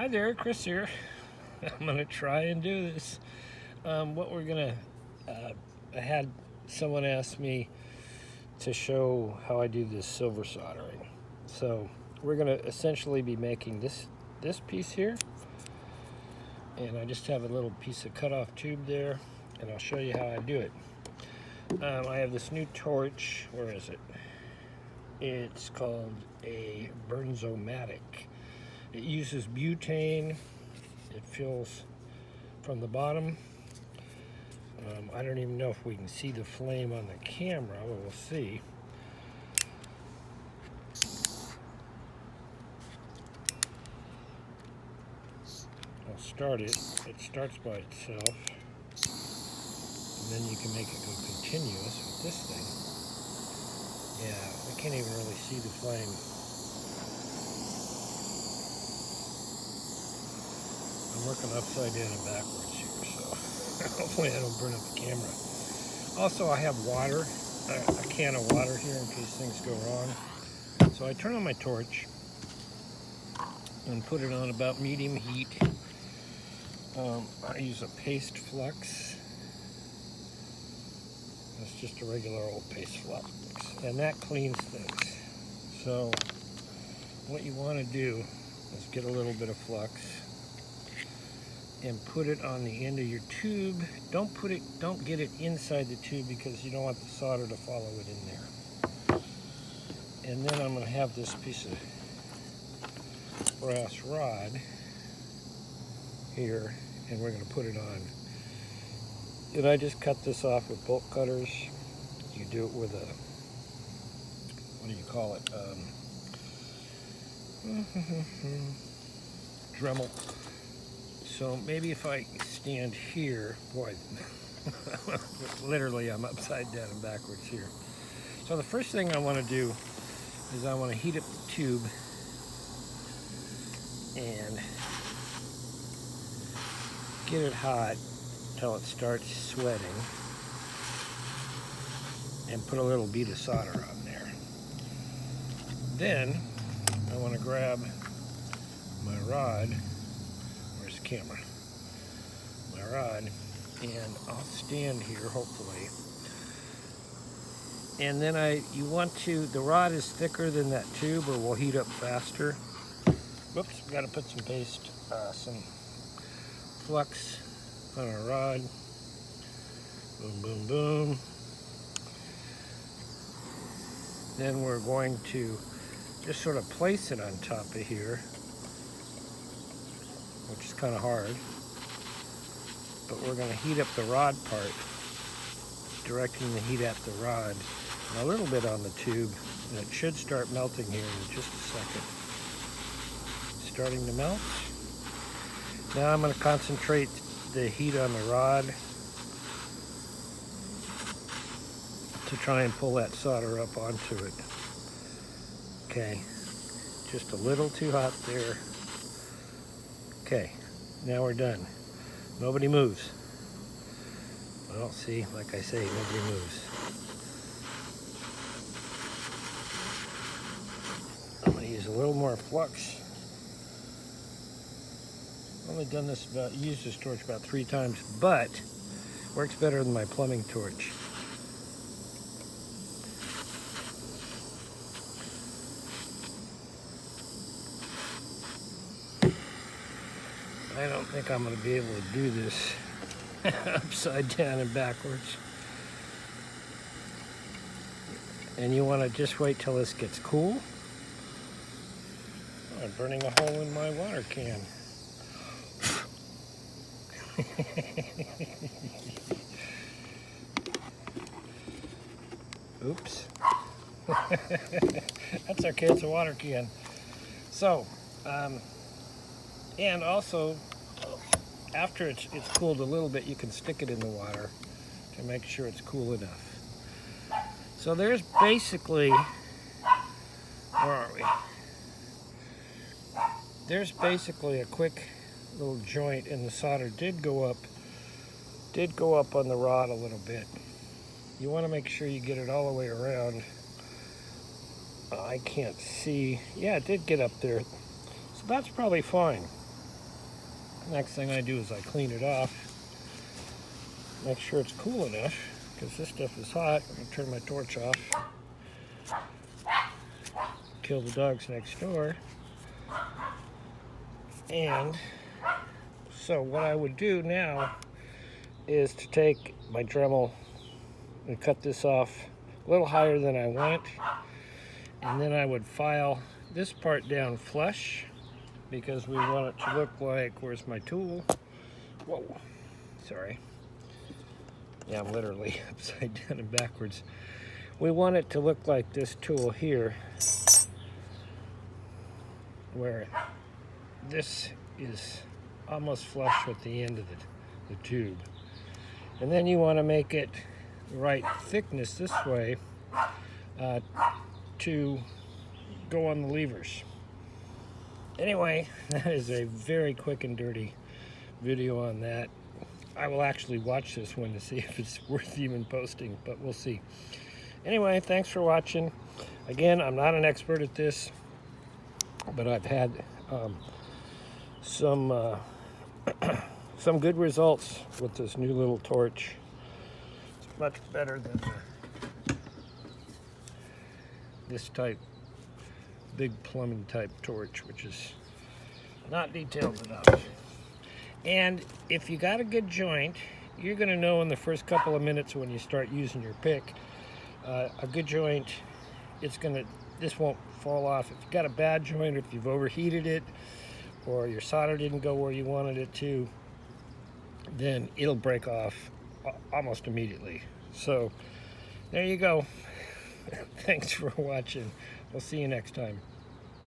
Hi there, Chris here. I'm gonna try and do this. What we're gonna, I had someone ask me to show how I do this silver soldering. So we're gonna essentially be making this piece here, and I just have a little piece of cut-off tube there, and I'll show you how I do it. I have this new torch. Where is it? It's called a Bernzomatic. It uses butane. It fills from the bottom. I don't even know if we can see the flame on the camera, but we'll see. I'll start it. It starts by itself. And then you can make it go continuous with this thing. Yeah, I can't even really see the flame. I'm working upside down and backwards here, so hopefully I don't burn up the camera. Also, I have water, a can of water here in case things go wrong. So I turn on my torch and put it on about medium heat. I use a paste flux. It's just a regular old paste flux, and that cleans things. So what you want to do is get a little bit of flux and put it on the end of your tube. Don't get it inside the tube because you don't want the solder to follow it in there. And then I'm going to have this piece of brass rod here, and we're going to put it on. And I just cut this off with bolt cutters. You do it with a, what do you call it? Dremel. So maybe if I stand here, boy, literally I'm upside down and backwards here. So the first thing I want to do is I want to heat up the tube and get it hot until it starts sweating, and put a little bead of solder on there. Then I want to grab my rod. Where's the camera? My rod, and I'll stand here hopefully. And then the rod is thicker than that tube or will heat up faster. Whoops, we got to put some paste, some flux on our rod. Boom, boom, boom. Then we're going to just sort of place it on top of here, which is kind of hard. But we're going to heat up the rod part, directing the heat at the rod, and a little bit on the tube, and it should start melting here in just a second. Starting to melt. Now I'm going to concentrate the heat on the rod to try and pull that solder up onto it. Okay, just a little too hot there. Okay, now we're done. Nobody moves. Well, see, like I say, nobody moves. I'm going to use a little more flux. I've only done this used this torch about 3 times, but works better than my plumbing torch. I don't think I'm going to be able to do this upside down and backwards. And you want to just wait till this gets cool. Oh, I'm burning a hole in my water can. Oops. That's okay, it's a water can. So, and also, after it's cooled a little bit, you can stick it in the water to make sure it's cool enough. So there's basically, where are we? There's basically a quick little joint, and the solder did go up on the rod a little bit. You want to make sure you get it all the way around. I can't see. Yeah, it did get up there. So that's probably fine. Next thing I do is I clean it off. Make sure it's cool enough, because this stuff is hot. I'm going to turn my torch off. Kill the dogs next door. And so what I would do now is to take my Dremel and cut this off a little higher than I want. And then I would file this part down flush, because we want it to look like, where's my tool? Whoa, sorry. Yeah, I'm literally upside down and backwards. We want it to look like this tool here, where this is almost flush with the end of the tube. And then you want to make it the right thickness this way to go on the levers. Anyway, that is a very quick and dirty video on that. I will actually watch this one to see if it's worth even posting, but we'll see. Anyway, thanks for watching. Again, I'm not an expert at this, but I've had some good results with this new little torch. It's much better than this type, big plumbing type torch, which is not detailed enough. And if you got a good joint, you're going to know in the first couple of minutes when you start using your pick. A good joint, this won't fall off. If you've got a bad joint, if you've overheated it, or your solder didn't go where you wanted it to, then it'll break off almost immediately. So there you go. Thanks for watching. We'll see you next time.